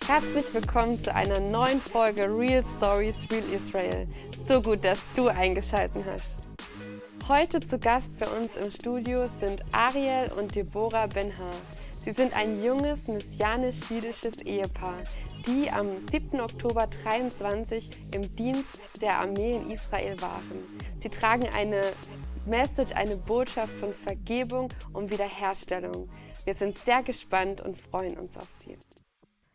Herzlich willkommen zu einer neuen Folge Real Stories, Real Israel. So gut, dass du eingeschaltet hast. Heute zu Gast bei uns im Studio sind Ariel und Deborah Ben Har. Sie sind ein junges, messianisch-jüdisches Ehepaar, die am 7. Oktober 23 im Dienst der Armee in Israel waren. Sie tragen eine Message, eine Botschaft von Vergebung und Wiederherstellung. Wir sind sehr gespannt und freuen uns auf sie.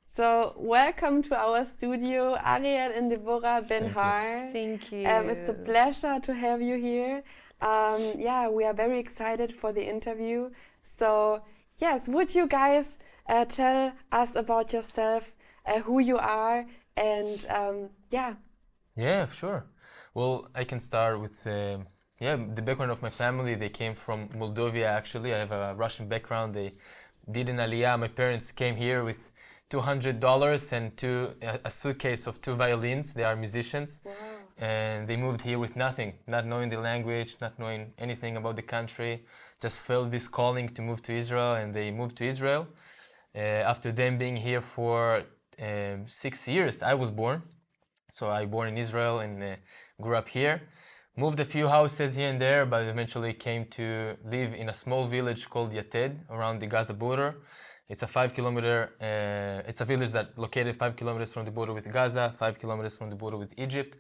So, welcome to our studio, Ariel and Deborah Ben Har. Thank you. It's a pleasure to have you here. We are very excited for the interview. So, yes, would you guys tell us about yourself, who you are, and Yeah, sure. Well, I can start with the background of my family. They came from Moldova, actually. I have a Russian background. They did an aliyah. My parents came here with $200 and a suitcase of 2 violins. They are musicians. wow. And they moved here with nothing, not knowing the language, not knowing anything about the country. Just felt this calling to move to Israel, and they moved to Israel. After them being here for 6 years, I was born. So I born in Israel and grew up here. Moved a few houses here and there, but eventually came to live in a small village called Yated around the Gaza border. It's a 5 kilometer, it's a village that located 5 kilometers from the border with Gaza, 5 kilometers from the border with Egypt.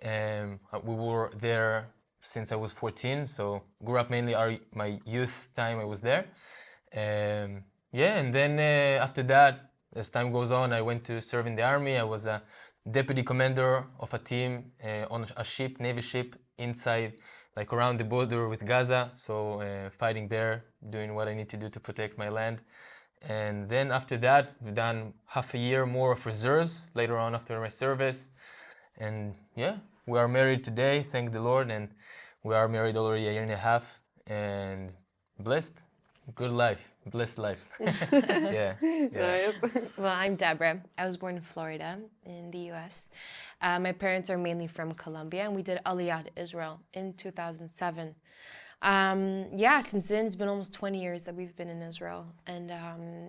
We were there since I was 14, so grew up mainly my youth time I was there. And then after that, as time goes on, I went to serve in the army. I was a deputy commander of a team on a ship, Navy ship, inside, like around the border with Gaza. So fighting there, doing what I need to do to protect my land. And then after that, we've done half a year more of reserves later on after my service. And we are married today, thank the Lord. And we are married already a year and a half, and blessed. Good life, blessed life. yeah. Nice. Well, I'm Deborah. I was born in Florida in the US. My parents are mainly from Colombia, and we did Aliyah to Israel in 2007. Since then, it's been almost 20 years that we've been in Israel, and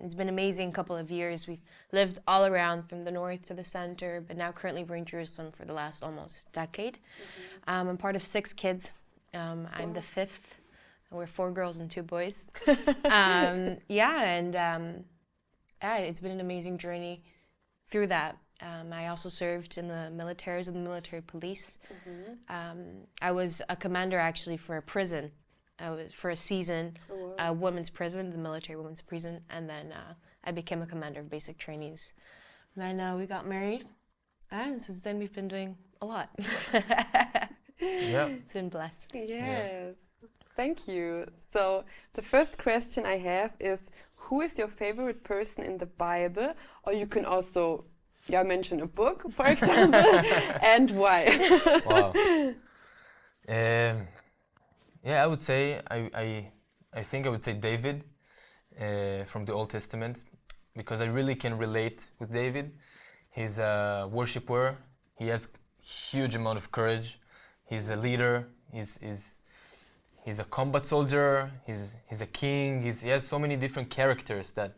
it's been an amazing couple of years. We've lived all around from the north to the center, but now currently we're in Jerusalem for the last almost decade. Mm-hmm. I'm part of 6 kids. I'm the 5th. We're 4 girls and 2 boys. It's been an amazing journey through that. I also served in the militaries and the military police. Mm-hmm. I was a commander actually for a prison. I was for a season, a women's prison, the military women's prison, and then I became a commander of basic trainees. And then we got married, and since then we've been doing a lot. Yeah. It's been blessed. Yes. Thank you. So the first question I have is, who is your favorite person in the Bible? Or you can also mention a book, for example, and why? Wow. I would say, I think I would say David from the Old Testament, because I really can relate with David. He's a worshiper. He has huge amount of courage. He's a leader. He's a combat soldier. He's a king. He has so many different characters that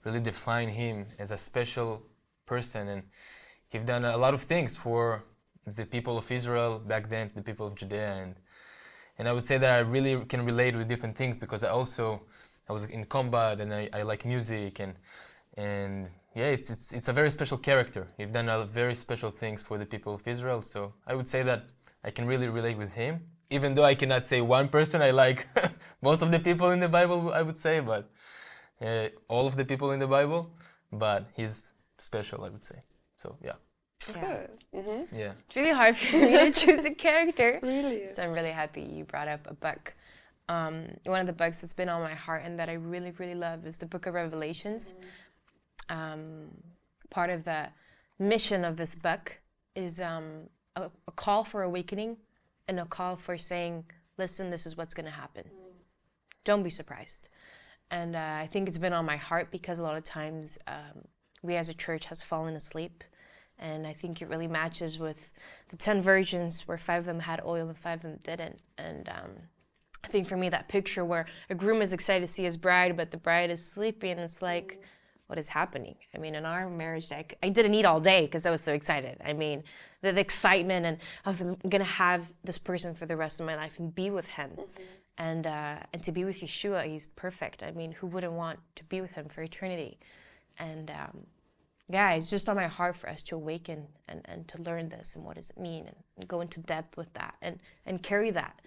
really define him as a special person, and he's done a lot of things for the people of Israel back then, the people of Judea, and I would say that I really can relate with different things because I was in combat, and I like music, and it's a very special character. He's done a very special things for the people of Israel, so I would say that I can really relate with him. Even though I cannot say one person, I like most of the people in the Bible, I would say, but all of the people in the Bible, but he's special, I would say. So, yeah. Good. Mm-hmm. Yeah. It's really hard for me to choose a character. Really? So I'm really happy you brought up a book. One of the books that's been on my heart and that I really, really love is the Book of Revelations. Part of the mission of this book is a call for awakening and a call for saying, listen, this is what's going to happen. Don't be surprised. And I think it's been on my heart because a lot of times we as a church has fallen asleep. And I think it really matches with the 10 virgins where 5 of them had oil and 5 of them didn't. And I think for me that picture where a groom is excited to see his bride, but the bride is sleeping, it's like, what is happening. I mean, in our marriage, I didn't eat all day because I was so excited. I mean, the excitement and I'm going to have this person for the rest of my life and be with him. And to be with Yeshua, he's perfect. I mean, who wouldn't want to be with him for eternity? And yeah, it's just on my heart for us to awaken and to learn this and what does it mean and go into depth with that and carry that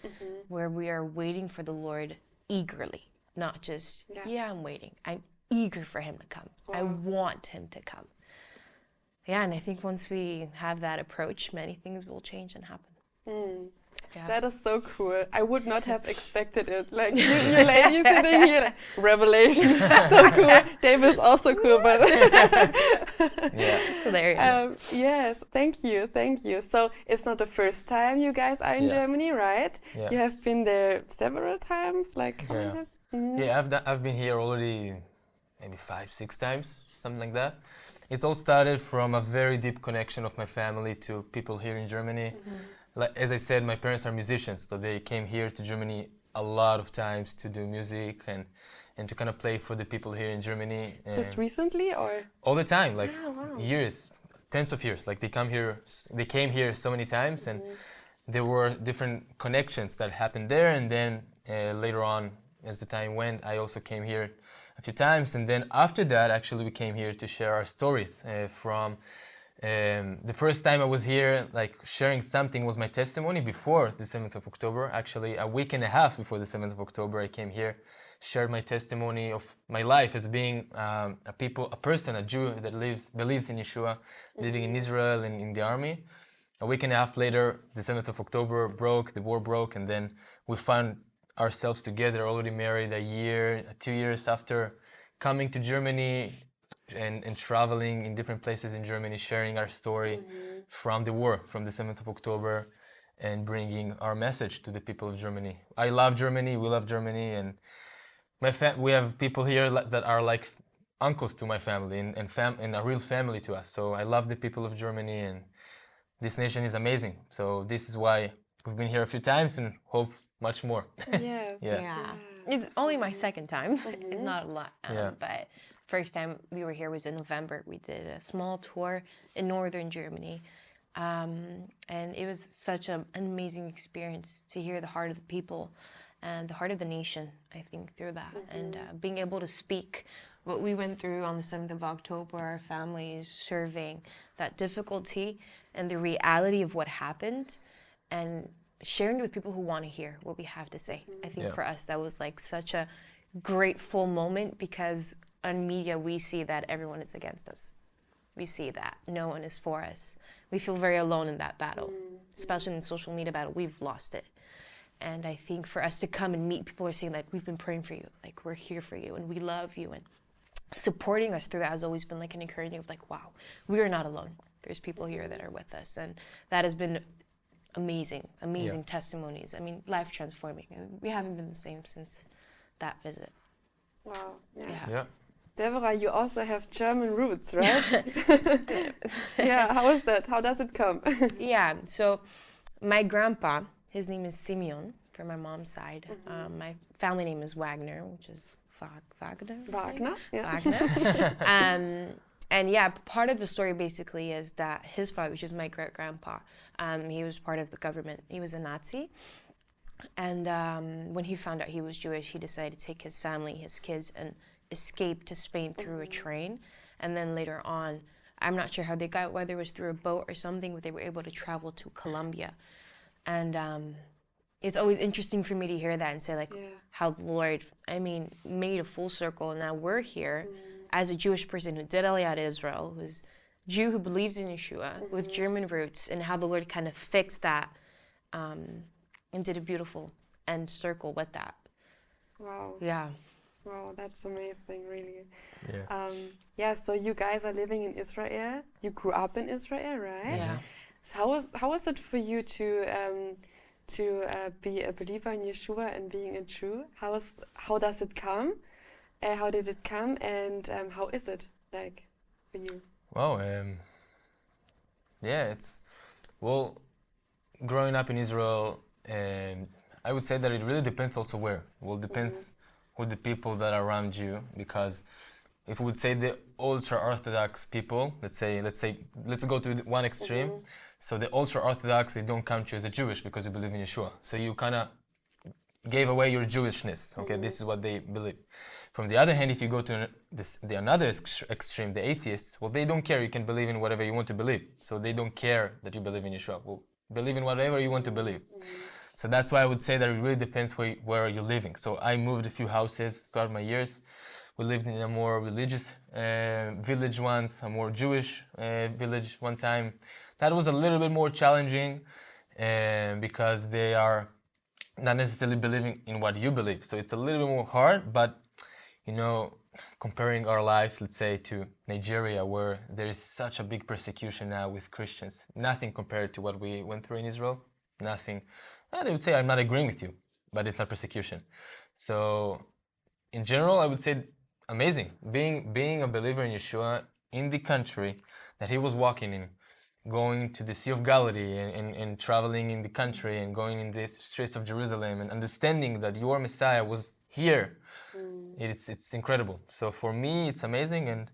where we are waiting for the Lord eagerly, not just, I'm waiting. I'm eager for him to come. I want him to come. Yeah, and I think once we have that approach, many things will change and happen. Yeah. That is so cool. I would not have expected it. Like you ladies sitting here, like, revelation, so cool. Dave is also cool, but it's hilarious. Yes, thank you. So it's not the first time you guys are in Germany, right? Yeah. You have been there several times, like how many times? Yeah, I've been here already maybe 5-6 times, something like that. It's all started from a very deep connection of my family to people here in Germany. Like, as I said, my parents are musicians, so they came here to Germany a lot of times to do music and to kind of play for the people here in Germany. Just recently, or? All the time, like years, tens of years. Like they came here so many times, and there were different connections that happened there. And then later on, as the time went, I also came here a few times. And then after that, actually, we came here to share our stories from. The first time I was here, like sharing something, was my testimony before the 7th of October. Actually, a week and a half before the 7th of October, I came here, shared my testimony of my life as being a person, a Jew that believes in Yeshua, living in Israel and in the army. A week and a half later, the 7th of October the war broke, and then we found ourselves together, already married 2 years after coming to Germany. And traveling in different places in Germany, sharing our story from the war, from the 7th of October, and bringing our message to the people of Germany. I love Germany, we love Germany, and we have people here that are like uncles to my family and a real family to us. So I love the people of Germany, and this nation is amazing. So this is why we've been here a few times and hope much more. Yeah. It's only my second time, not a lot, but first time we were here was in November. We did a small tour in northern Germany, and it was such an amazing experience to hear the heart of the people and the heart of the nation, I think, through that. And being able to speak what we went through on the 7th of October, our families serving, that difficulty and the reality of what happened, and sharing it with people who want to hear what we have to say. I think for us that was like such a grateful moment, because on media we see that everyone is against us. We see that no one is for us. We feel very alone in that battle, especially in the social media battle. We've lost it. And I think for us to come and meet people who are saying, like, we've been praying for you, like, we're here for you and we love you, and supporting us through that has always been like an encouraging of like, wow, we are not alone. There's people here that are with us, and that has been amazing testimonies. I mean, life transforming. And we haven't been the same since that visit. Wow. Yeah. Deborah, you also have German roots, right? How is that? How does it come? So my grandpa, his name is Simeon from my mom's side. My family name is Wagner, which is Wagner. And part of the story basically is that his father, which is my great-grandpa, he was part of the government. He was a Nazi. And when he found out he was Jewish, he decided to take his family, his kids, and escape to Spain through a train. And then later on, I'm not sure how they got, whether it was through a boat or something, but they were able to travel to Colombia. And it's always interesting for me to hear that and say, like, how the Lord, made a full circle. And now we're here as a Jewish person who did Aliyah to Israel, who's Jew who believes in Yeshua, with German roots, and how the Lord kind of fixed that and did a beautiful end circle with that. Wow. Yeah. Wow, that's amazing, really. So you guys are living in Israel. You grew up in Israel, right? Yeah. So how was it for you to be a believer in Yeshua and being a Jew? How does it come? How did it come, and how is it like for you? Wow. Growing up in Israel, I would say that it really depends also where. Well, depends with the people that are around you, because if we would say the ultra-Orthodox people, let's go to one extreme. So the ultra-Orthodox, they don't count you as a Jewish because you believe in Yeshua. So you kind of gave away your Jewishness. Okay, this is what they believe. From the other hand, if you go to the another extreme, the atheists, well, they don't care. You can believe in whatever you want to believe. So they don't care that you believe in Yeshua. Well, believe in whatever you want to believe. So that's why I would say that it really depends where you're living. So I moved a few houses throughout my years. We lived in a more religious village once, a more Jewish village one time. That was a little bit more challenging because they are not necessarily believing in what you believe. So it's a little bit more hard, but you know, comparing our lives, let's say, to Nigeria, where there is such a big persecution now with Christians, nothing compared to what we went through in Israel, nothing. Well, they would say I'm not agreeing with you, but it's not persecution. So in general, I would say amazing. Being a believer in Yeshua in the country that he was walking in, going to the Sea of Galilee and traveling in the country and going in the streets of Jerusalem and understanding that your Messiah was here, it's incredible. So for me, it's amazing, and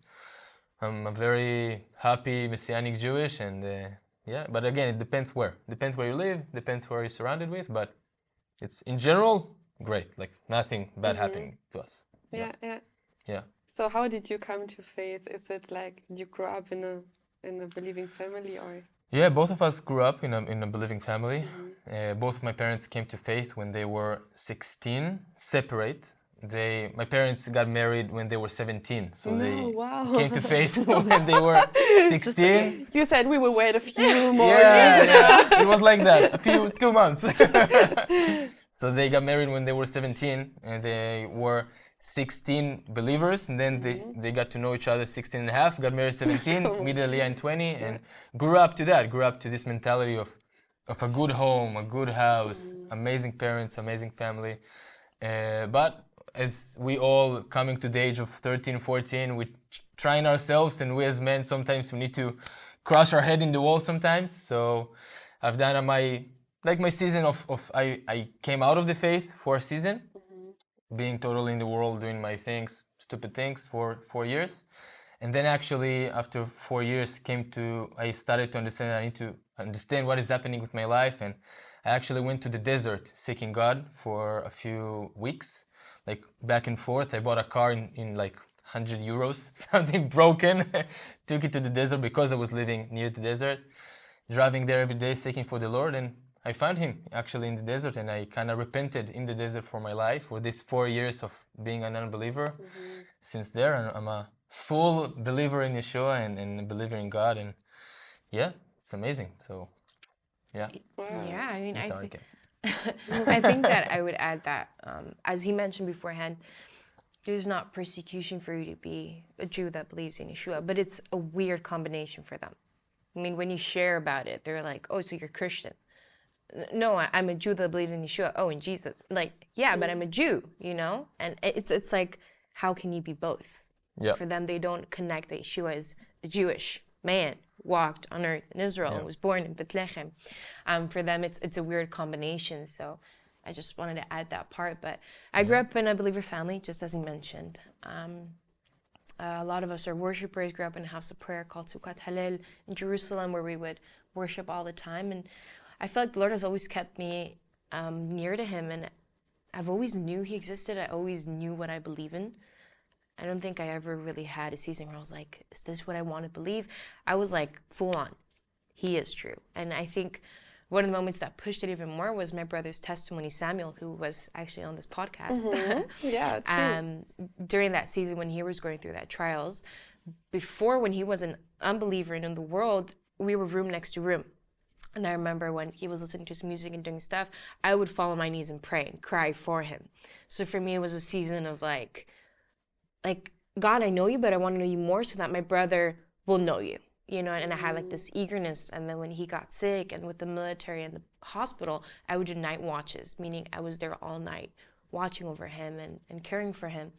I'm a very happy Messianic Jewish, and yeah, but again, it depends where. Depends where you live, depends where you're surrounded with, but it's, in general, great. Like, nothing bad happening to us. Yeah. So how did you come to faith? Is it like you grew up in a believing family, or? Yeah, both of us grew up in a believing family. Both of my parents came to faith when they were 16, separate. My parents got married when they were 17, so they came to faith when they were 16. You said we will wait a few more years. Yeah, it was like that, 2 months. So they got married when they were 17, and they were 16 believers, and then they got to know each other 16 and a half, got married 17, met Aliyah in 20, and grew up to this mentality of a good home, a good house, amazing parents, amazing family. But as we all coming to the age of 13, 14, we trying ourselves, and we as men, sometimes we need to crush our head in the wall sometimes. So I've done my season of I came out of the faith for a season, being totally in the world, doing my things, stupid things for 4 years. And then actually after 4 years I started to understand I need to understand what is happening with my life. And I actually went to the desert seeking God for a few weeks, like back and forth. I bought a car in like 100 euros, something broken, took it to the desert because I was living near the desert, driving there every day, seeking for the Lord. And I found him actually in the desert, and I kind of repented in the desert for my life, for these 4 years of being an unbeliever. Since there, I'm a full believer in Yeshua and a believer in God, and yeah, it's amazing. So, yeah. Yeah, I mean, Sorry, I think that I would add that, as he mentioned beforehand, there's not persecution for you to be a Jew that believes in Yeshua, but it's a weird combination for them. I mean, when you share about it, they're like, oh, so you're Christian. No, I'm a Jew that believes in Yeshua. Oh, in Jesus. Like, yeah, but I'm a Jew, you know? And it's like, how can you be both? Yeah. For them, they don't connect that Yeshua is a Jewish man, walked on earth in Israel, and was born in Bethlehem. For them, it's a weird combination. So I just wanted to add that part. But I grew up in a believer family, just as he mentioned. A lot of us are worshipers, grew up in a house of prayer called Sukkot Hallel in Jerusalem, where we would worship all the time. And I feel like the Lord has always kept me near to him, and I've always knew he existed. I always knew what I believe in. I don't think I ever really had a season where I was like, is this what I want to believe? I was like, full on, he is true. And I think one of the moments that pushed it even more was my brother's testimony, Samuel, who was actually on this podcast. Yeah, true. During that season when he was going through that trials, before, when he was an unbeliever and in the world, we were room next to room. And I remember when he was listening to his music and doing stuff, I would fall on my knees and pray and cry for him. So for me, it was a season of like, God, I know you, but I want to know you more so that my brother will know you, you know? And I had like this eagerness. And then when he got sick and with the military and the hospital, I would do night watches, meaning I was there all night watching over him and caring for him.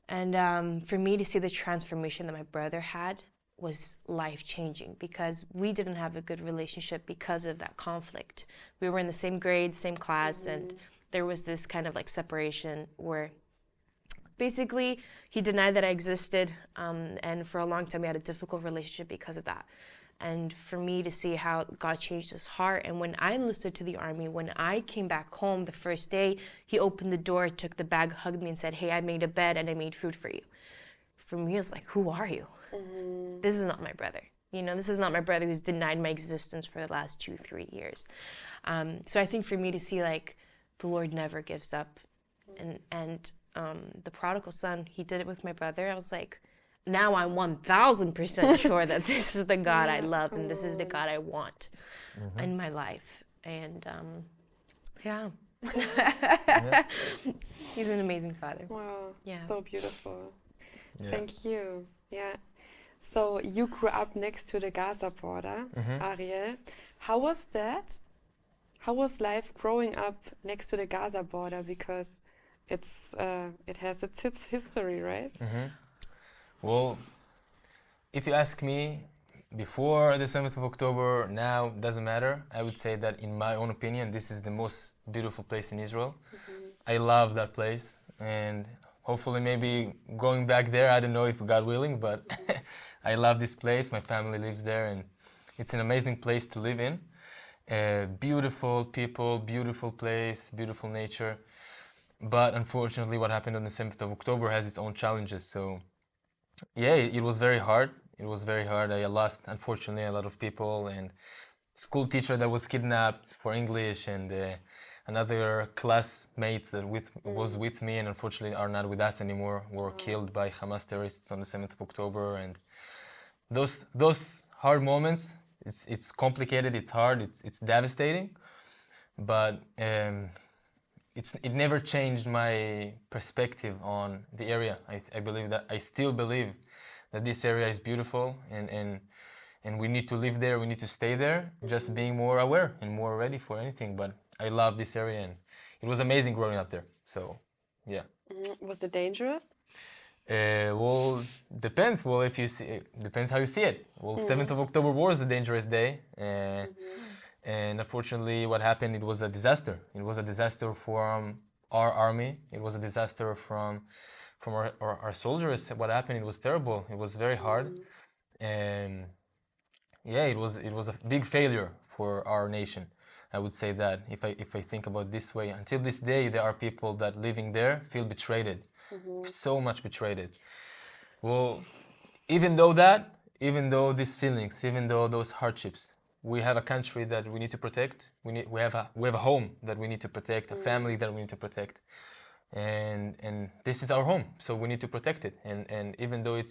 And for me to see the transformation that my brother had was life-changing, because we didn't have a good relationship because of that conflict. We were in the same grade, same class, and there was this kind of like separation where Basically, he denied that I existed, and for a long time we had a difficult relationship because of that. And for me to see how God changed his heart, and when I enlisted to the army, when I came back home the first day, he opened the door, took the bag, hugged me and said, hey, I made a bed and I made food for you. For me, it's like, who are you? This is not my brother. You know, this is not my brother who's denied my existence for the last 2-3 years. So I think for me to see, like, the Lord never gives up. And the prodigal son, he did it with my brother. I was like, now I'm 1,000% sure that this is the God I love and this is the God I want in my life. And yeah. He's an amazing father. Wow, Yeah. so beautiful. Yeah. Thank you. Yeah. So you grew up next to the Gaza border, Ariel. How was that? How was life growing up next to the Gaza border? Because it has its history, right? Well, if you ask me, before the 7th of October, now, doesn't matter. I would say that in my own opinion, this is the most beautiful place in Israel. I love that place, and hopefully maybe going back there, I don't know if God willing, but I love this place. My family lives there, and it's an amazing place to live in. Beautiful people, beautiful place, beautiful nature. But unfortunately, what happened on the 7th of October has its own challenges. So yeah, it was very hard. It was very hard. I lost, unfortunately, a lot of people, and school teacher that was kidnapped for English, and another classmates that was with me and unfortunately are not with us anymore were killed by Hamas terrorists on the 7th of October. And those hard moments, it's complicated, it's hard, it's devastating, but it never changed my perspective on the area. I still believe that this area is beautiful, and we need to live there, we need to stay there, just being more aware and more ready for anything. But I love this area, and it was amazing growing up there. So, yeah. Was it dangerous? Well, depends. Well, if you see, depends how you see it. Well, 7th of October was a dangerous day, and unfortunately, what happened, it was a disaster. It was a disaster from our army. It was a disaster from our soldiers. What happened, it was terrible. It was very hard, and yeah, it was a big failure for our nation. I would say that if I think about this way, until this day, there are people that living there feel betrayed, so much betrayed. Well, even though these feelings, even though those hardships, we have a country that we need to protect. We have a home that we need to protect, a family that we need to protect, and this is our home, so we need to protect it. And even though it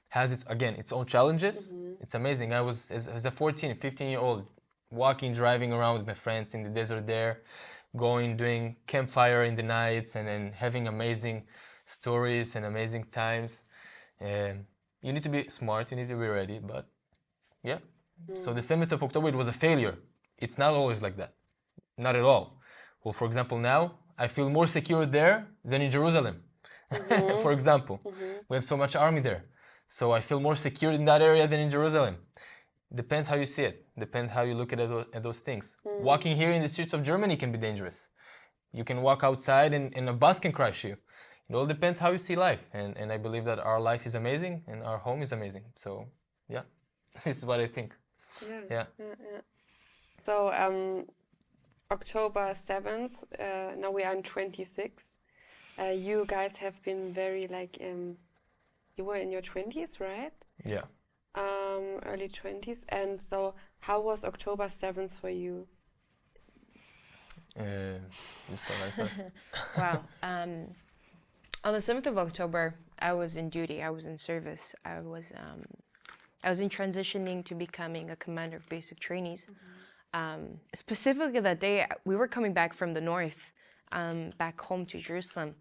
has its own challenges, it's amazing. I was as a 14, 15-year-old. Walking, driving around with my friends in the desert there, doing campfire in the nights, and then having amazing stories and amazing times. You need to be smart, you need to be ready, but yeah. So the 7th of October, it was a failure. It's not always like that. Not at all. Well, for example, now, I feel more secure there than in Jerusalem. For example, we have so much army there. So I feel more secure in that area than in Jerusalem. Depends how you see it. Depends how you look at those things. Walking here in the streets of Germany can be dangerous. You can walk outside and a bus can crash you. It all depends how you see life. And I believe that our life is amazing and our home is amazing. So, yeah, this is what I think. Yeah. So, October 7th, now we are in 26. You guys have been very, you were in your 20s, right? Yeah. Early 20s. And so how was October 7th for you? You start. Wow. On the 7th of October, I was in duty. I was in service. I was in transitioning to becoming a commander of basic trainees. Specifically that day, we were coming back from the north, back home to Jerusalem.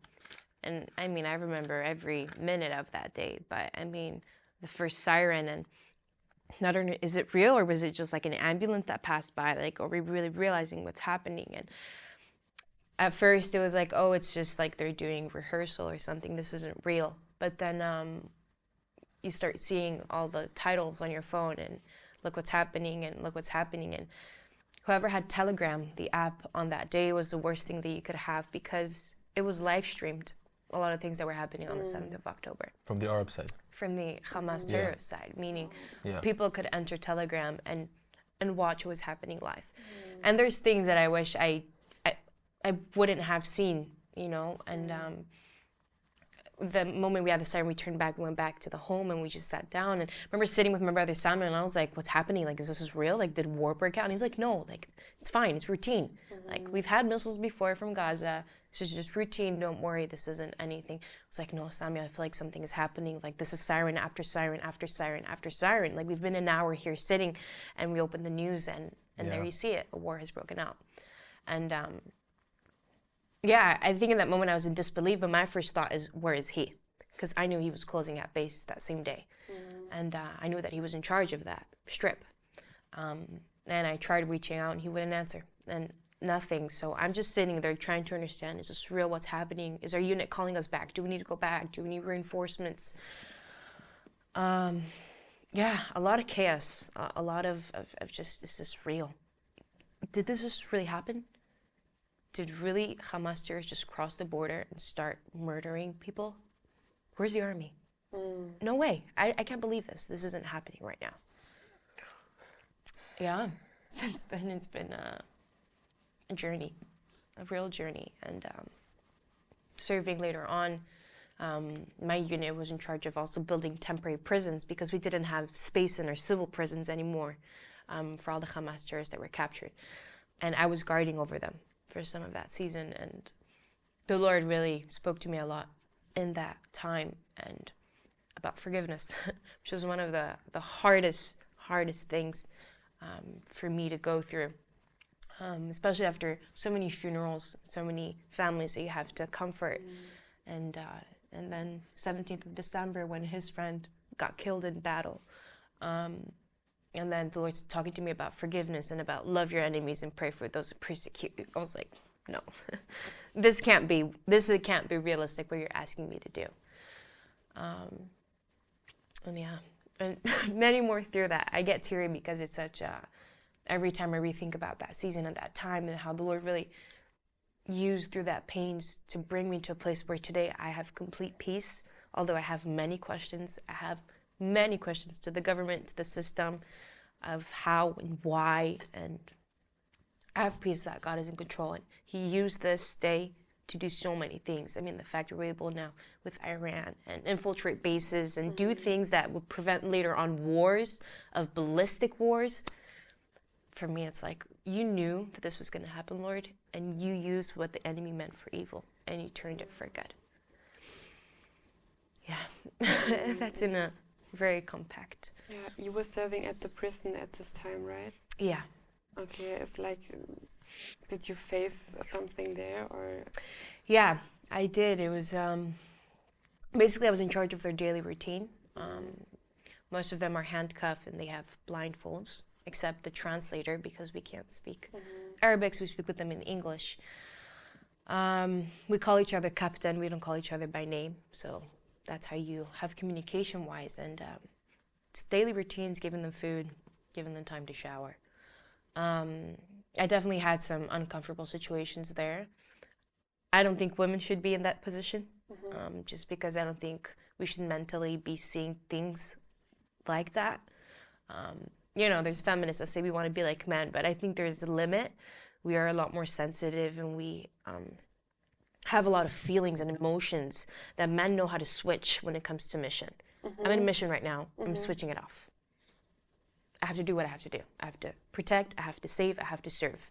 And I mean, I remember every minute of that day, but I mean, the first siren, and I don't know, is it real or was it just like an ambulance that passed by? Like, are we really realizing what's happening? And at first it was like, oh, it's just like they're doing rehearsal or something. This isn't real. But then you start seeing all the titles on your phone and look what's happening and look what's happening. And whoever had Telegram, the app on that day, was the worst thing that you could have because it was live streamed. a lot of things that were happening on the 7th of October. From the Arab side. From the Hamas terrorist side, meaning Yeah. people could enter Telegram and watch what was happening live. And there's things that I wish I wouldn't have seen, you know, and the moment we had the siren, we turned back, we went back to the home, and we just sat down. And I remember sitting with my brother Samuel, and I was like, what's happening? Like, is this real? Like, did war break out? And he's like, no, like, it's fine, it's routine. Like, we've had missiles before from Gaza. This is just routine, don't worry, this isn't anything. I was like, no, Samuel, I feel like something is happening. Like, this is siren after siren after siren after siren. Like, we've been an hour here sitting, and we open the news, and there you see it, a war has broken out. And yeah, I think in that moment I was in disbelief, but my first thought is, where is he? Because I knew he was closing at base that same day. And I knew that he was in charge of that strip. And I tried reaching out, and he wouldn't answer, and nothing. So I'm just sitting there trying to understand, is this real, what's happening? Is our unit calling us back? Do we need to go back? Do we need reinforcements? Yeah, a lot of chaos, a lot of just, is this real? Did this just really happen? Did really Hamas terrorists just cross the border and start murdering people? Where's the army? No way. I can't believe this. This isn't happening right now. Yeah. Since then, it's been a journey, a real journey. And serving later on, my unit was in charge of also building temporary prisons because we didn't have space in our civil prisons anymore for all the Hamas terrorists that were captured. And I was guarding over them for some of that season, and the Lord really spoke to me a lot in that time and about forgiveness, which was one of the hardest things for me to go through, especially after so many funerals, so many families that you have to comfort. And then 17th of December when his friend got killed in battle, and then the Lord's talking to me about forgiveness and about love your enemies and pray for those who persecute you. I was like, no, this can't be realistic what you're asking me to do. And yeah, and many more through that. I get teary because it's such every time I rethink about that season and that time and how the Lord really used through that pains to bring me to a place where today I have complete peace, although I have many questions. I have many questions to the government, to the system, of how and why, and I have peace that God is in control, and He used this day to do so many things. I mean, the fact that we're able now with Iran and infiltrate bases and do things that would prevent later on wars, of ballistic wars. For me, it's like, you knew that this was going to happen, Lord, and you used what the enemy meant for evil, and you turned it for good. Yeah, that's in a very compact. Yeah, you were serving at the prison at this time, right? Yeah. Okay, it's like, did you face something there, or? Yeah, I did. It was, basically I was in charge of their daily routine. Most of them are handcuffed and they have blindfolds, except the translator, because we can't speak Arabic, so we speak with them in English. We call each other captain, we don't call each other by name, so that's how you have communication-wise. And it's daily routines, giving them food, giving them time to shower. I definitely had some uncomfortable situations there. I don't think women should be in that position, just because I don't think we should mentally be seeing things like that. You know, there's feminists that say we want to be like men, but I think there's a limit. We are a lot more sensitive, and we have a lot of feelings and emotions that men know how to switch when it comes to mission. I'm in a mission right now. I'm switching it off. I have to do what I have to do. I have to protect, I have to save, I have to serve.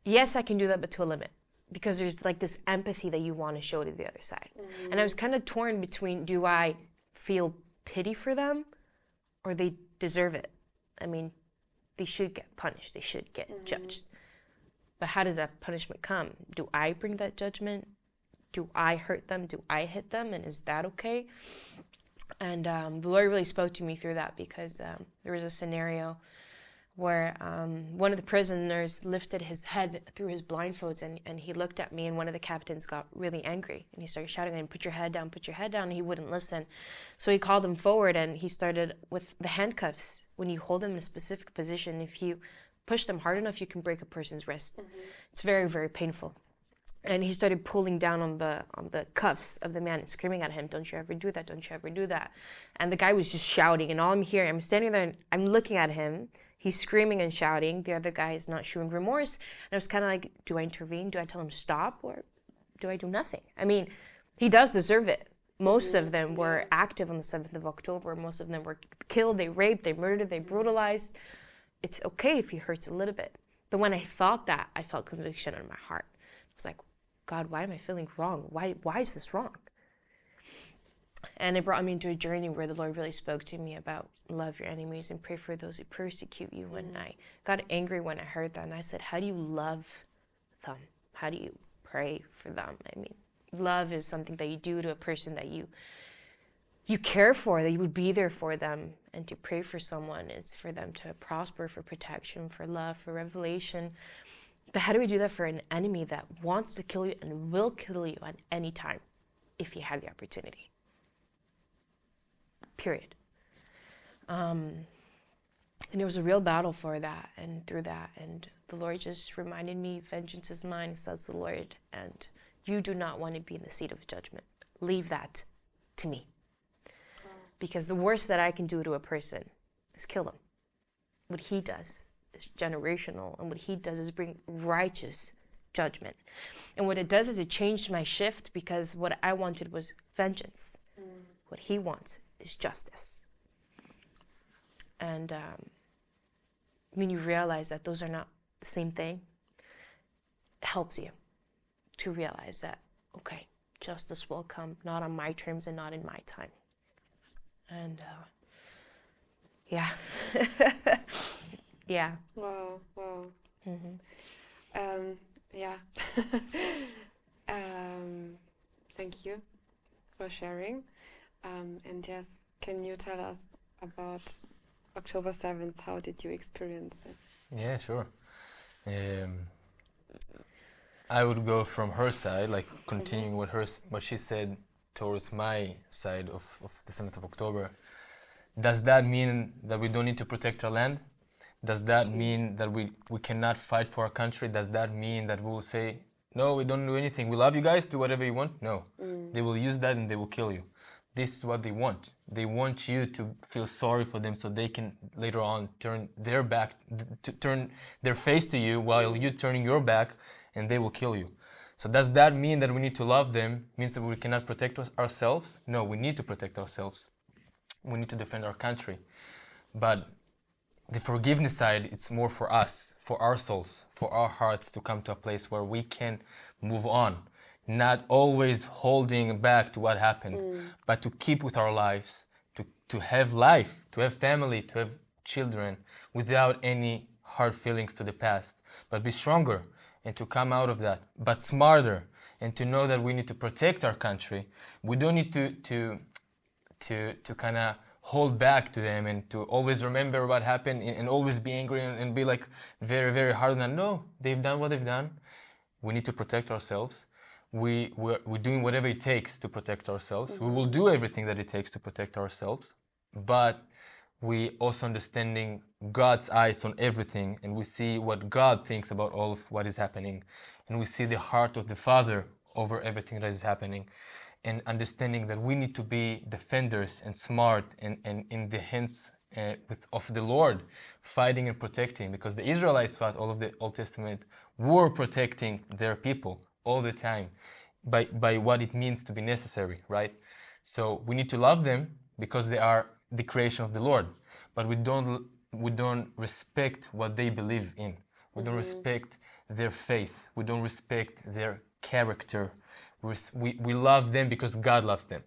Yes, I can do that, but to a limit, because there's like this empathy that you want to show to the other side. And I was kind of torn between, do I feel pity for them or they deserve it? I mean, they should get punished, they should get judged. But how does that punishment come? Do I bring that judgment? Do I hurt them? Do I hit them? And is that okay? And the Lord really spoke to me through that, because there was a scenario where one of the prisoners lifted his head through his blindfolds, and he looked at me, and one of the captains got really angry, and he started shouting at him, put your head down, and he wouldn't listen. So he called him forward, and he started with the handcuffs. When you hold them in a specific position, if you push them hard enough, you can break a person's wrist. It's very, very painful. And he started pulling down on the cuffs of the man and screaming at him, "Don't you ever do that, don't you ever do that." And the guy was just shouting, and all I'm hearing, I'm standing there and I'm looking at him. He's screaming and shouting. The other guy is not showing remorse. And I was kind of like, do I intervene? Do I tell him stop? Or do I do nothing? I mean, he does deserve it. Most of them were active on the 7th of October. Most of them were killed, they raped, they murdered, they brutalized. It's okay if he hurts a little bit. But when I thought that, I felt conviction in my heart. I was like, God, why am I feeling wrong? Why is this wrong? And it brought me into a journey where the Lord really spoke to me about love your enemies and pray for those who persecute you. And I got angry when I heard that. And I said, how do you love them? How do you pray for them? I mean, love is something that you do to a person that you care for, that you would be there for them. And to pray for someone is for them to prosper, for protection, for love, for revelation. But how do we do that for an enemy that wants to kill you and will kill you at any time if you had the opportunity? Period. And it was a real battle for that and through that. And the Lord just reminded me, vengeance is mine, says the Lord. And you do not want to be in the seat of judgment. Leave that to me. Because the worst that I can do to a person is kill them. What he does is generational, and what he does is bring righteous judgment. And what it does is it changed my shift, because what I wanted was vengeance. What he wants is justice. And when you realize that those are not the same thing, it helps you to realize that, okay, justice will come, not on my terms and not in my time. And yeah. Yeah. Wow. Yeah. Thank you for sharing. And yes, can you tell us about October 7th? How did you experience it? Yeah, sure. I would go from her side, like continuing what she said towards my side of the 7th of October. Does that mean that we don't need to protect our land? Does that mean that we cannot fight for our country? Does that mean that we will say, no, we don't do anything, we love you guys, do whatever you want? No. They will use that and they will kill you. This is what they want. They want you to feel sorry for them so they can later on turn their back, to turn their face to you while you turning your back, and they will kill you. So does that mean that we need to love them? Means that we cannot protect ourselves? No, we need to protect ourselves. We need to defend our country. But the forgiveness side, it's more for us, for our souls, for our hearts to come to a place where we can move on. Not always holding back to what happened, but to keep with our lives, to have life, to have family, to have children without any hard feelings to the past, but be stronger and to come out of that, but smarter, and to know that we need to protect our country. We don't need to kind of hold back to them and to always remember what happened and always be angry and be like very, very hard on them. No, they've done what they've done. We need to protect ourselves. We're doing whatever it takes to protect ourselves. We will do everything that it takes to protect ourselves, but we also understanding God's eyes on everything, and we see what God thinks about all of what is happening, and we see the heart of the Father over everything that is happening, and understanding that we need to be defenders and smart and in the hands of the Lord, fighting and protecting, because the Israelites throughout all of the Old Testament were protecting their people all the time by what it means to be necessary, right? So we need to love them because they are the creation of the Lord, but we don't respect what they believe in. We don't respect their faith. We don't respect their character. We love them because God loves them.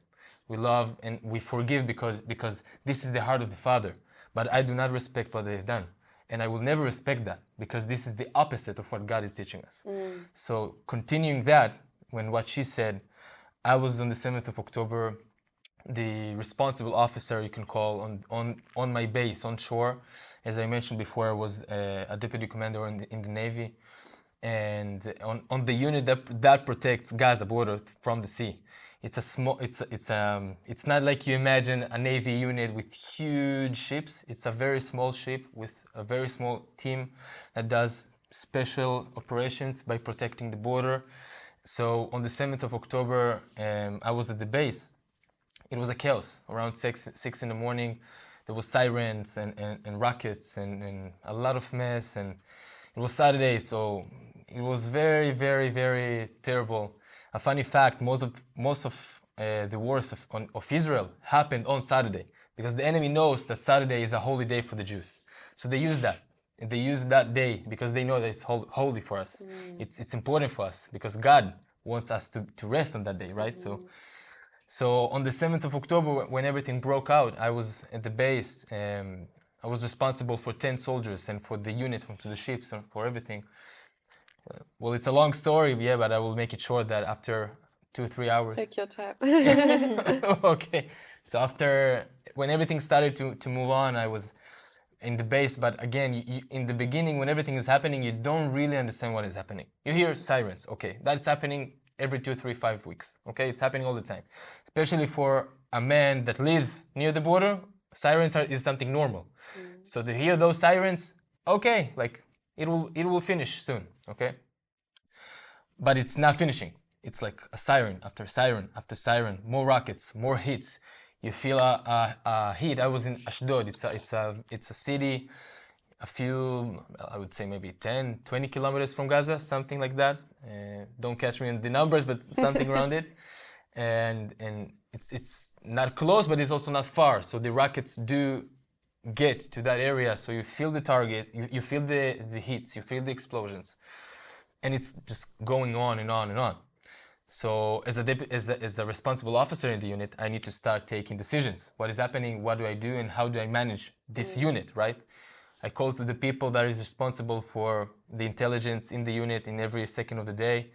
We love and we forgive because this is the heart of the Father. But I do not respect what they've done. And I will never respect that because this is the opposite of what God is teaching us. So continuing that, when what she said, I was on the 7th of October, the responsible officer, you can call, on my base, on shore. As I mentioned before, I was a deputy commander in the Navy, and on the unit that protects Gaza border from the sea. It's a small. It's not like you imagine a Navy unit with huge ships. It's a very small ship with a very small team that does special operations by protecting the border. So on the 7th of October, I was at the base. It was a chaos. Around 6 in the morning, there was sirens and rockets and a lot of mess. And it was Saturday, so it was very, very, very terrible. A funny fact, most of the wars of Israel happened on Saturday because the enemy knows that Saturday is a holy day for the Jews. So they use that. They use that day because they know that it's holy for us. It's important for us because God wants us to rest on that day, right? So on the 7th of October, when everything broke out, I was at the base. I was responsible for 10 soldiers and for the unit, to the ships, and for everything. Well, it's a long story, yeah, but I will make it short that after 2-3 hours. Take your time. Okay. So when everything started to move on, I was in the base. But again, in the beginning, when everything is happening, you don't really understand what is happening. You hear sirens. Okay, that's happening every 2, 3, 5 weeks. Okay, it's happening all the time. Especially for a man that lives near the border, sirens is something normal. So to hear those sirens, okay, like it will finish soon. Okay, but it's not finishing. It's like a siren after siren after siren, more rockets, more hits. You feel a heat. I was in Ashdod. It's a city, a few, I would say maybe 10, 20 kilometers from Gaza, something like that. Don't catch me in the numbers, but something around it. And it's not close, but it's also not far. So the rockets do get to that area. So you feel the target, you feel the hits, you feel the explosions, and it's just going on and on and on. So as a responsible officer in the unit, I need to start taking decisions. What is happening? What do I do? And how do I manage this unit, right? I call to the people that is responsible for the intelligence in the unit in every second of the day.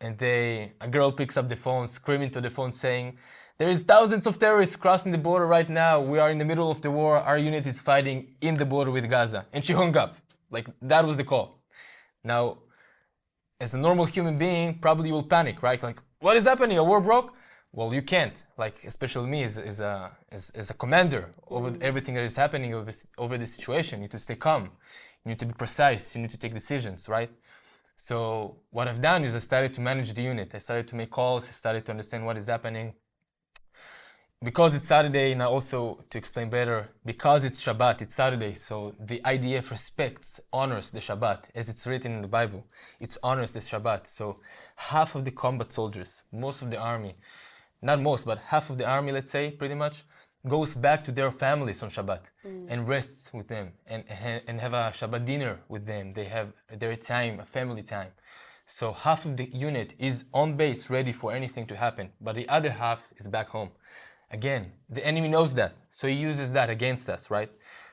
And a girl picks up the phone, screaming to the phone saying, there is thousands of terrorists crossing the border right now. We are in the middle of the war. Our unit is fighting in the border with Gaza. And she hung up. Like, that was the call. Now, as a normal human being, probably you will panic, right? Like, what is happening? A war broke? Well, you can't. Like, especially me as a commander over everything that is happening over the situation. You need to stay calm. You need to be precise. You need to take decisions, right? So what I've done is I started to manage the unit. I started to make calls. I started to understand what is happening. Because it's Saturday, and also to explain better, because it's Shabbat, it's Saturday, so the IDF respects, honors the Shabbat, as it's written in the Bible. It honors the Shabbat. So half of the combat soldiers, most of the army, not most, but half of the army, let's say, pretty much, goes back to their families on Shabbat and rests with them and have a Shabbat dinner with them. They have their time, a family time. So half of the unit is on base, ready for anything to happen, but the other half is back home. Again, the enemy knows that, so he uses that against us, right?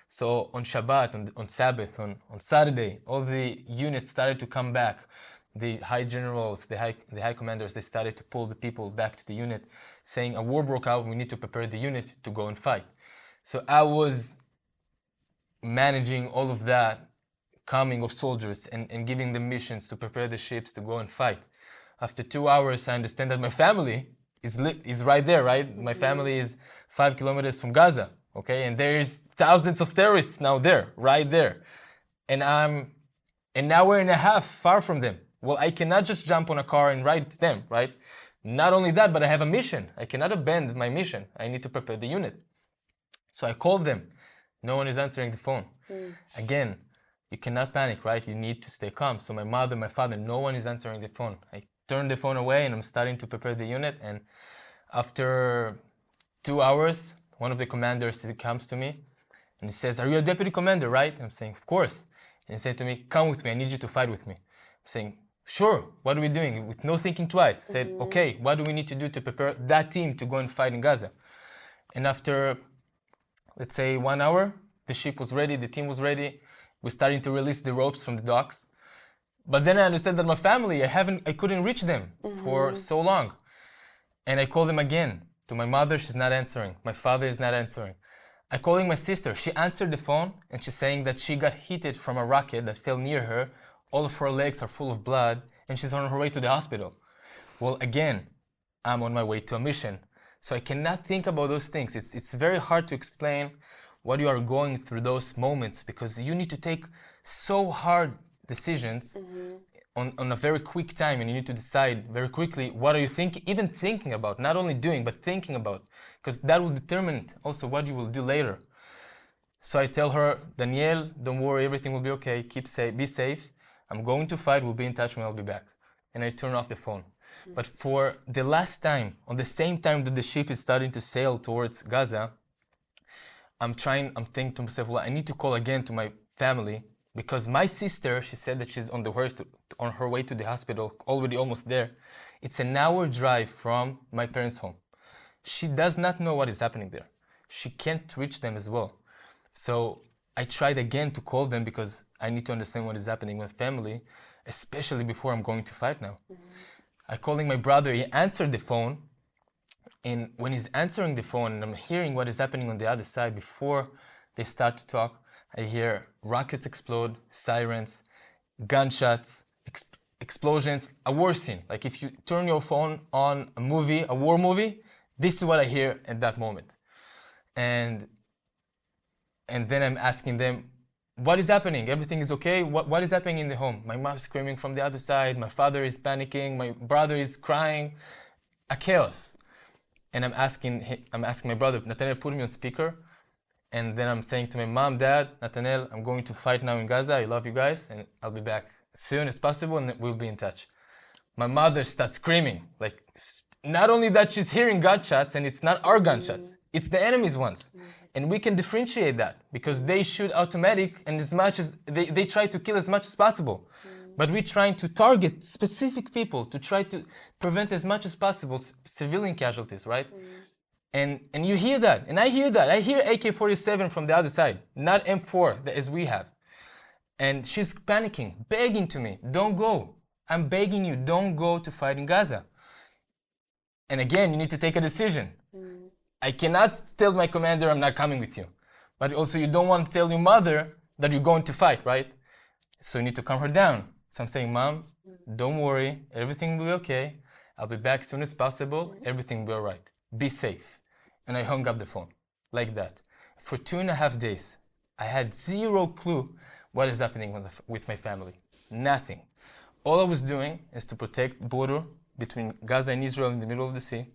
So on Shabbat, on Sabbath, on Saturday, all the units started to come back. The high generals, the high commanders, they started to pull the people back to the unit, saying a war broke out, we need to prepare the unit to go and fight. So I was managing all of that coming of soldiers and giving them missions to prepare the ships to go and fight. After 2 hours, I understand that my family is right there, right? My family is 5 kilometers from Gaza, okay? And there's thousands of terrorists now there, right there. And I'm an hour and a half far from them. Well, I cannot just jump on a car and ride to them, right? Not only that, but I have a mission. I cannot abandon my mission. I need to prepare the unit. So I called them. No one is answering the phone. Again, you cannot panic, right? You need to stay calm. So my mother, my father, no one is answering the phone. I turned the phone away and I'm starting to prepare the unit. And after 2 hours, one of the commanders comes to me and he says, are you a deputy commander, right? And I'm saying, of course. And he said to me, come with me, I need you to fight with me. I'm saying, sure, what are we doing? With no thinking twice. I said, okay, what do we need to do to prepare that team to go and fight in Gaza? And after, let's say 1 hour, the ship was ready, the team was ready. We're starting to release the ropes from the docks. But then I understand that my family, I couldn't reach them for so long. And I call them again. To my mother, she's not answering. My father is not answering. I calling my sister. She answered the phone and she's saying that she got hit from a rocket that fell near her. All of her legs are full of blood and she's on her way to the hospital. Well, again, I'm on my way to a mission. So I cannot think about those things. It's very hard to explain what you are going through those moments because you need to take so hard decisions on a very quick time, and you need to decide very quickly what are you even thinking about, not only doing, but thinking about, because that will determine also what you will do later. So I tell her, Danielle, don't worry, everything will be okay, be safe. I'm going to fight, we'll be in touch when I'll be back. And I turn off the phone. But for the last time, on the same time that the ship is starting to sail towards Gaza, I'm thinking to myself, well, I need to call again to my family, because my sister, she said that she's on her way to the hospital, already almost there. It's an hour drive from my parents' home. She does not know what is happening there. She can't reach them as well. So I tried again to call them because I need to understand what is happening with family, especially before I'm going to fight now. I calling my brother, he answered the phone, and when he's answering the phone and I'm hearing what is happening on the other side before they start to talk, I hear rockets explode, sirens, gunshots, explosions, a war scene. Like if you turn your phone on a war movie, this is what I hear at that moment. And then I'm asking them, what is happening? Everything is okay? What is happening in the home? My mom is screaming from the other side, my father is panicking, my brother is crying, a chaos. And I'm asking my brother, Nathaniel, put me on speaker. And then I'm saying to my mom, Dad, Nathaniel, I'm going to fight now in Gaza. I love you guys, and I'll be back as soon as possible, and we'll be in touch. My mother starts screaming. Like, not only that she's hearing gunshots, and it's not our gunshots, it's the enemy's ones. And we can differentiate that, because they shoot automatic, and as much as they try to kill as much as possible. But we're trying to target specific people to try to prevent as much as possible civilian casualties, right? And you hear that, and I hear that. I hear AK-47 from the other side, not M4 as we have. And she's panicking, begging to me, don't go. I'm begging you, don't go to fight in Gaza. And again, you need to take a decision. I cannot tell my commander I'm not coming with you. But also you don't want to tell your mother that you're going to fight, right? So you need to calm her down. So I'm saying, Mom, don't worry, everything will be okay. I'll be back as soon as possible, everything will be all right. Be safe. And I hung up the phone, like that. For 2.5 days, I had zero clue what is happening with my family. Nothing. All I was doing is to protect the border between Gaza and Israel in the middle of the sea,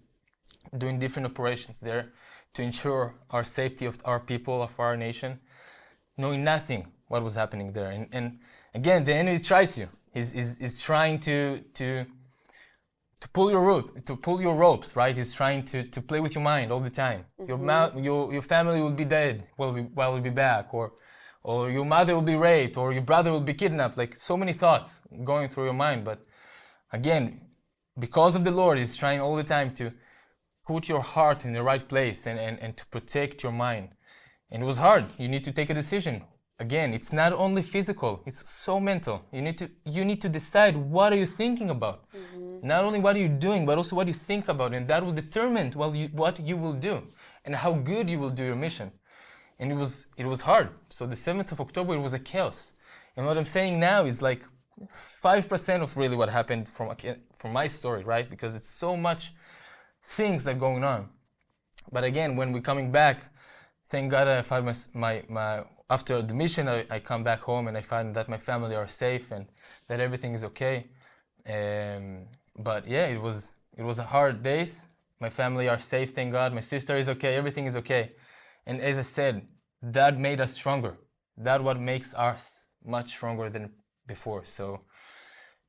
doing different operations there to ensure our safety of our people, of our nation, knowing nothing what was happening there. And again, the enemy tries you. He's trying to pull your ropes, right? He's trying to play with your mind all the time. Your family will be dead while we'll be back, or your mother will be raped, or your brother will be kidnapped. Like so many thoughts going through your mind. But again, because of the Lord, He's trying all the time to put your heart in the right place and to protect your mind. And it was hard. You need to take a decision. Again, it's not only physical, it's so mental. You need to decide what are you thinking about. Not only what are you doing, but also what you think about, and that will determine what you will do and how good you will do your mission. And it was hard. So the 7th of October, it was a chaos. And what I'm saying now is like 5% of really what happened from my story, right? Because it's so much things that are going on. But again, when we're coming back, thank God I found after the mission, I come back home and I find that my family are safe and that everything is okay. But yeah, it was a hard days. My family are safe, thank God. My sister is okay, everything is okay. And as I said, that made us stronger. That what makes us much stronger than before. So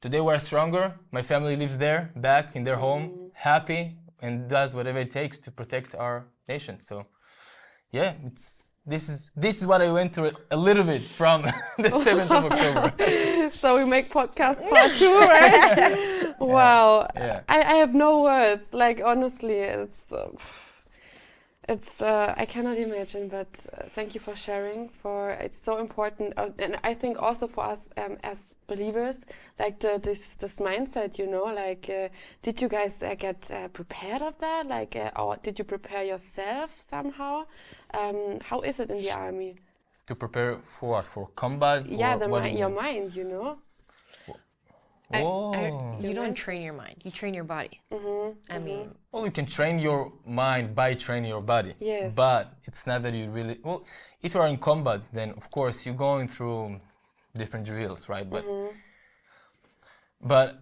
today we're stronger. My family lives there, back in their home, happy, and does whatever it takes to protect our nation. So yeah, this is what I went through a little bit from the 7th of October. So we make podcast part 2, right? Wow. Yeah. I have no words. Like honestly, it's I cannot imagine. But thank you for sharing. It's so important, and I think also for us as believers, like this mindset. Like did you guys get prepared of that? Like, or did you prepare yourself somehow? How is it in the army? To prepare for what? For combat? Yeah, your mind, You don't train your mind, you train your body. I mean... Well, you can train your mind by training your body. Yes. But it's not that you really... Well, if you are in combat, then of course you're going through different drills, right? But But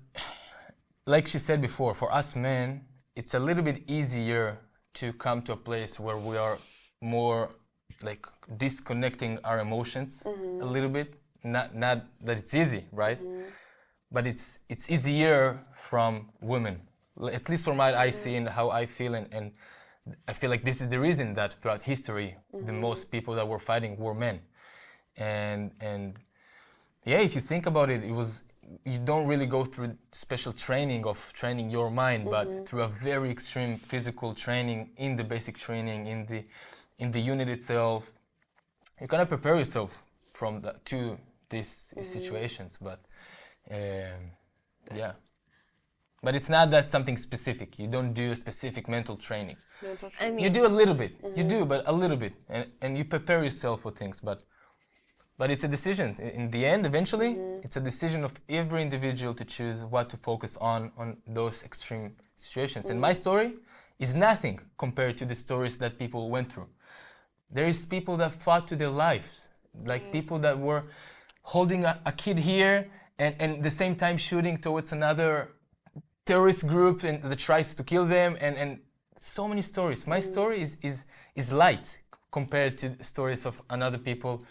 like she said before, for us men, it's a little bit easier to come to a place where we are more like disconnecting our emotions a little bit. Not that it's easy, right? But it's easier from women, at least from what I see and how I feel, and I feel like this is the reason that throughout history the most people that were fighting were men. And yeah, if you think about it, you don't really go through special training of training your mind, but through a very extreme physical training, in the basic training, in the unit itself, you kind of prepare yourself to these situations. But yeah, but it's not that something specific. You don't do a specific mental training. I mean, You do a little bit. You do, but a little bit, and you prepare yourself for things. But it's a decision. In the end, eventually, it's a decision of every individual to choose what to focus on those extreme situations. And my story is nothing compared to the stories that people went through. There is people that fought to their lives, like people that were holding a kid here and the same time shooting towards another terrorist group and that tries to kill them, and so many stories. My story is light compared to the stories of another people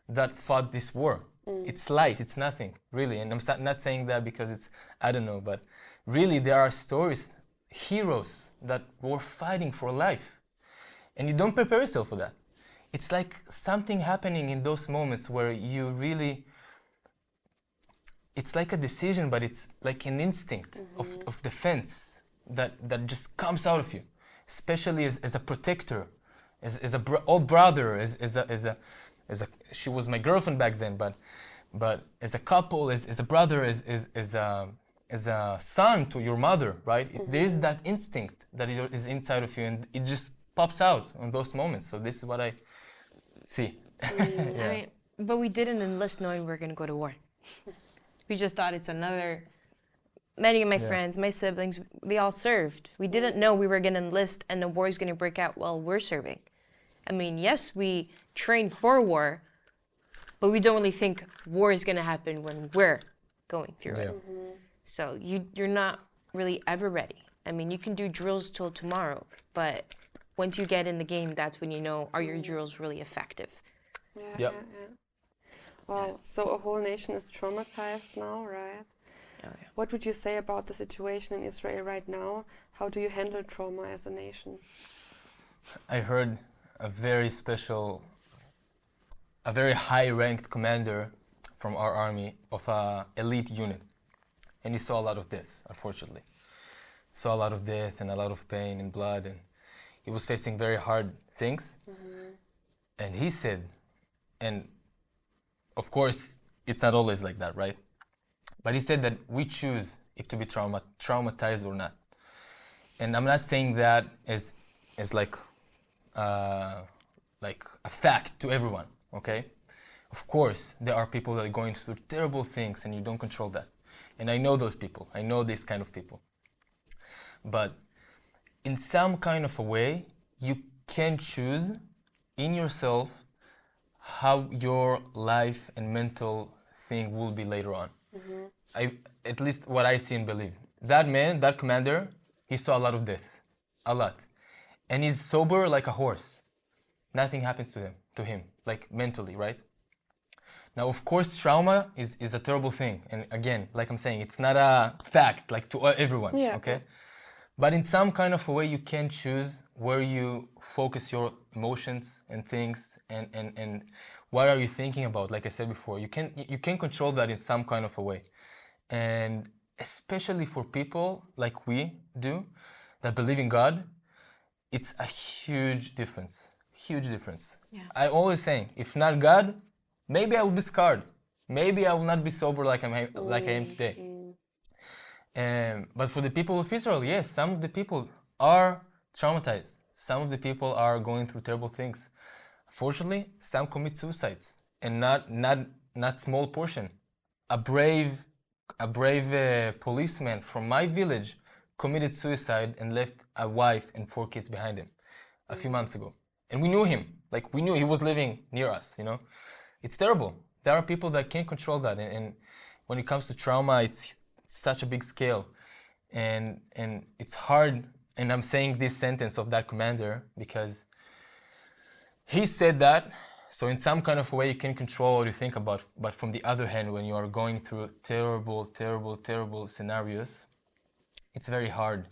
that fought this war. It's light, it's nothing, really. And I'm not saying that because it's, I don't know, but really there are stories, heroes that were fighting for life. And you don't prepare yourself for that. It's like something happening in those moments where you really, it's like a decision, but it's like an instinct of defense that just comes out of you, especially as a protector, as a old brother, as a she was my girlfriend back then, but as a couple, as a brother, as a son to your mother, right? There is that instinct that is inside of you, and it just pops out on those moments. So this is what I see. I mean, but we didn't enlist knowing we were going to go to war. We just thought it's another. Many of my friends, my siblings, they all served. We didn't know we were going to enlist and the war is going to break out while we're serving. I mean, yes, we train for war, but we don't really think war is going to happen when we're going through it. So you're not really ever ready. I mean, you can do drills till tomorrow, but once you get in the game, that's when you know, are your drills really effective? Yeah. Wow, so a whole nation is traumatized now, right? Oh, yeah. What would you say about the situation in Israel right now? How do you handle trauma as a nation? I heard a very high-ranked commander from our army of an elite unit, and he saw a lot of death, unfortunately. Saw a lot of death and a lot of pain and blood, and he was facing very hard things. And he said, and of course, it's not always like that, right? But he said that we choose if to be traumatized or not. And I'm not saying that as like a fact to everyone, okay? Of course, there are people that are going through terrible things and you don't control that. And I know those people. I know this kind of people. But in some kind of a way, you can choose in yourself how your life and mental thing will be later on. At least what I see and believe. That man, that commander, he saw a lot of death, a lot. And he's sober like a horse. Nothing happens to him, like mentally, right? Now, of course, trauma is a terrible thing. And again, like I'm saying, it's not a fact, like to everyone, okay? But in some kind of a way, you can choose where you focus your emotions and things and what are you thinking about. Like I said before, you can control that in some kind of a way. And especially for people like we do that believe in God, it's a huge difference. Huge difference. I always saying, if not God, maybe I will be scarred. Maybe I will not be sober like I am today. But for the people of Israel, yes, some of the people are traumatized. Some of the people are going through terrible things. Fortunately, some commit suicides, and not small portion. A brave policeman from my village committed suicide and left a wife and 4 kids behind him a few months ago. And we knew him. Like, we knew he was living near us, you know? It's terrible. There are people that can't control that. And when it comes to trauma, it's such a big scale, and it's hard. And I'm saying this sentence of that commander because he said that, so in some kind of way you can control what you think about. But from the other hand, when you are going through terrible scenarios, it's very hard,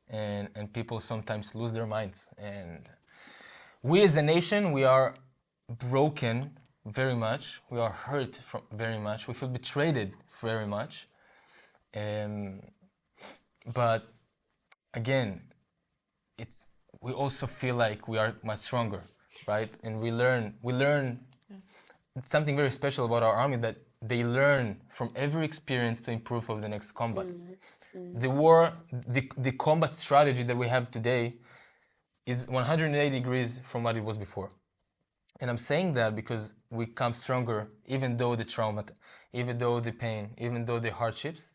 and people sometimes lose their minds. And we as a nation, we are broken very much. We are hurt very much. We feel betrayed very much. But again, we also feel like we are much stronger, right? And we learn something very special about our army, that they learn from every experience to improve for the next combat. The war, the combat strategy that we have today is 180 degrees from what it was before. And I'm saying that because we come stronger, even though the trauma, even though the pain, even though the hardships.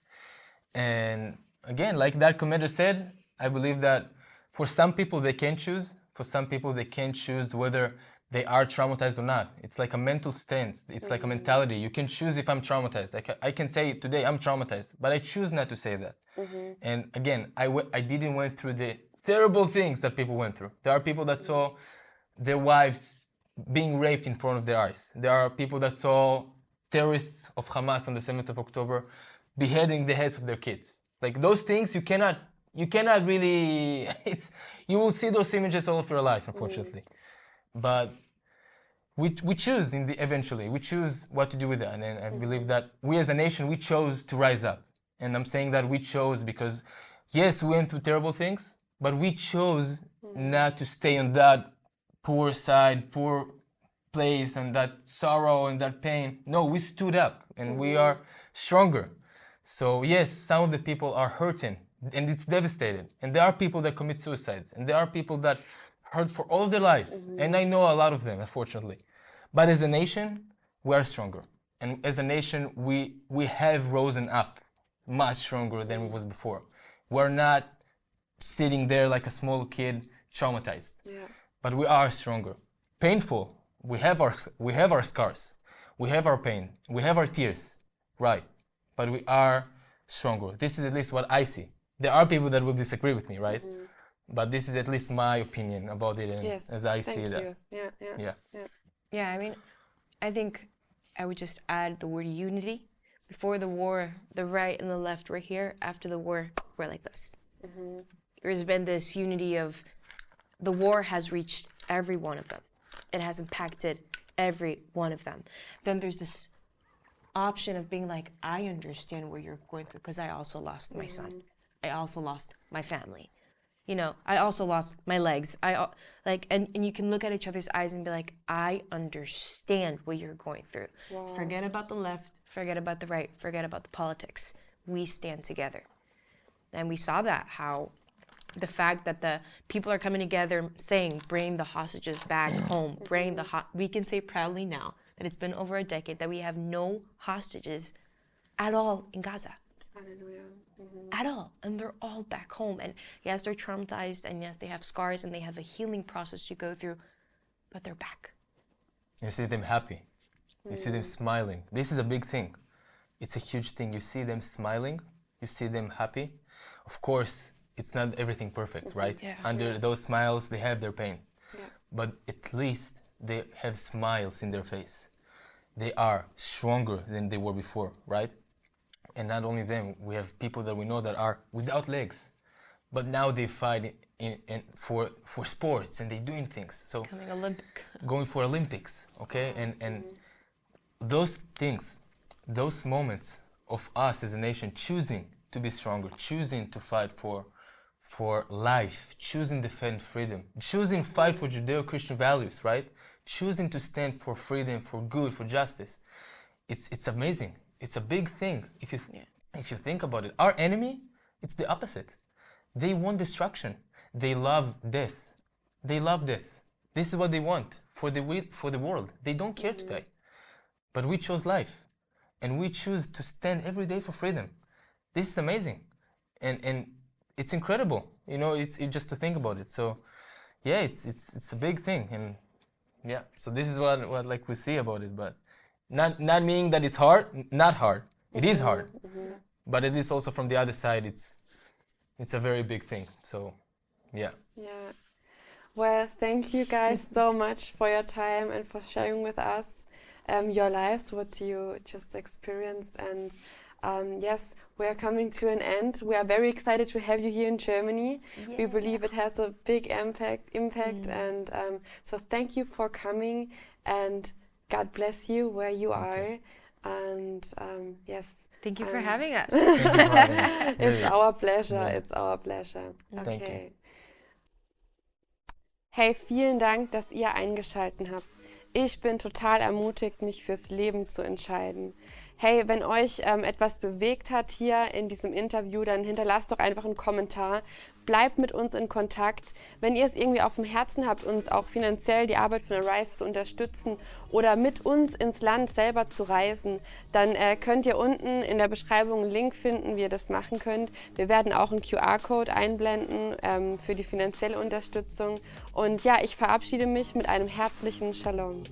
And again, like that commander said, I believe that for some people they can choose. For some people they can't choose whether they are traumatized or not. It's like a mental stance. It's like a mentality. You can choose if I'm traumatized. I can say today I'm traumatized, but I choose not to say that. And again, I didn't went through the terrible things that people went through. There are people that saw their wives being raped in front of their eyes. There are people that saw terrorists of Hamas on the 7th of October beheading the heads of their kids. Like those things, you cannot really, you will see those images all of your life, unfortunately. But we choose eventually, we choose what to do with that. And I believe that we as a nation, we chose to rise up. And I'm saying that we chose because, yes, we went through terrible things, but we chose not to stay on that poor side, poor place, and that sorrow and that pain. No, we stood up and we are stronger. So yes, some of the people are hurting and it's devastated. And there are people that commit suicides, and there are people that hurt for all their lives. And I know a lot of them, unfortunately. But as a nation, we are stronger. And as a nation, we have risen up much stronger than we was before. We're not sitting there like a small kid, traumatized. But we are stronger. Painful. We have our scars. We have our pain. We have our tears. Right. But we are stronger. This is at least what I see. There are people that will disagree with me, right? But this is at least my opinion about it, and as I see that. Yeah, I mean, I think I would just add the word unity. Before the war, the right and the left were here. After the war, we're like this. There's been this unity of the war has reached every one of them. It has impacted every one of them. Then there's this option of being like, I understand what you're going through because I also lost my son. I also lost my family. You know, I also lost my legs. And you can look at each other's eyes and be like, I understand what you're going through. Forget about the left, forget about the right, forget about the politics. We stand together. And we saw that, how the fact that the people are coming together saying, bring the hostages back home, we can say proudly now that it's been over a decade that we have no hostages at all in Gaza. Hallelujah. At all. And they're all back home. And yes, they're traumatized, and yes, they have scars, and they have a healing process to go through, but they're back. You see them happy. You see them smiling. This is a big thing. It's a huge thing. You see them smiling. You see them happy. Of course, it's not everything perfect, right? Under those smiles, they have their pain. But at least they have smiles in their face. They are stronger than they were before, right? And not only them, we have people that we know that are without legs, but now they fight for sports, and they're doing things. So Becoming Olympic. Going for Olympics, okay? And those things, those moments of us as a nation choosing to be stronger, choosing to fight for life, choosing to defend freedom, choosing to fight for Judeo-Christian values, right? Choosing to stand for freedom, for good, for justice. It's amazing. It's a big thing if you think about it. Our enemy, it's the opposite. They want destruction. They love death. They love death. This is what they want for the world. They don't care to die. But we chose life, and we choose to stand every day for freedom. This is amazing, and it's incredible. You know, it's just to think about it. So, yeah, it's a big thing, and yeah. So this is what we see about it, but. Not meaning that it's hard, not hard. It is hard. but it is also from the other side. It's a very big thing. So, yeah. Yeah. Well, thank you guys so much for your time and for sharing with us your lives, what you just experienced. And yes, we are coming to an end. We are very excited to have you here in Germany. Yeah. We believe it has a big impact. And so thank you for coming, and God bless you where you are. And yes. Thank you for having us. It's our pleasure. Yeah. It's our pleasure. Okay. Hey, vielen Dank, dass ihr eingeschaltet habt. Ich bin total ermutigt, mich fürs Leben zu entscheiden. Hey, wenn euch etwas bewegt hat hier in diesem Interview, dann hinterlasst doch einfach einen Kommentar. Bleibt mit uns in Kontakt. Wenn ihr es irgendwie auf dem Herzen habt, uns auch finanziell die Arbeit von Arise zu unterstützen oder mit uns ins Land selber zu reisen, dann könnt ihr unten in der Beschreibung einen Link finden, wie ihr das machen könnt. Wir werden auch einen QR-Code einblenden für die finanzielle Unterstützung. Und ja, ich verabschiede mich mit einem herzlichen Shalom.